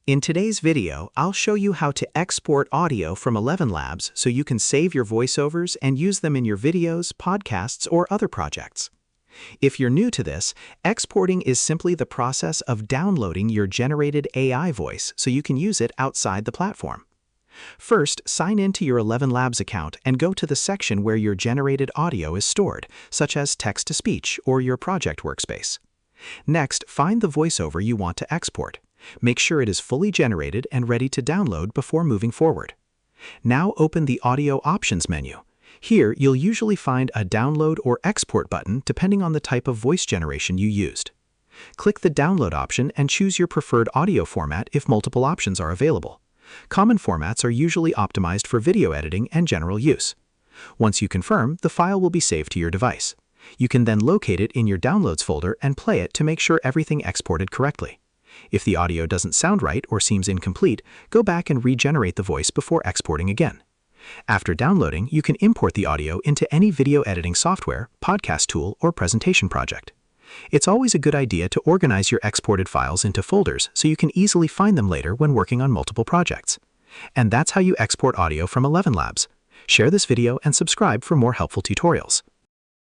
In today's video, I'll show you how to export audio from ElevenLabs so you can save your voiceovers and use them in your videos, podcasts, or other projects. If you're new to this, exporting is simply the process of downloading your generated AI voice so you can use it outside the platform. First, sign in to your ElevenLabs account and go to the section where your generated audio is stored, such as text-to-speech or your project workspace. Next, find the voiceover you want to export. Make sure it is fully generated and ready to download before moving forward. Now open the Audio Options menu. Here, you'll usually find a Download or Export button depending on the type of voice generation you used. Click the Download option and choose your preferred audio format if multiple options are available. Common formats are usually optimized for video editing and general use. Once you confirm, the file will be saved to your device. You can then locate it in your Downloads folder and play it to make sure everything exported correctly. If the audio doesn't sound right or seems incomplete, go back and regenerate the voice before exporting again. After downloading, you can import the audio into any video editing software, podcast tool, or presentation project. It's always a good idea to organize your exported files into folders so you can easily find them later when working on multiple projects. And that's how you export audio from ElevenLabs. Share this video and subscribe for more helpful tutorials.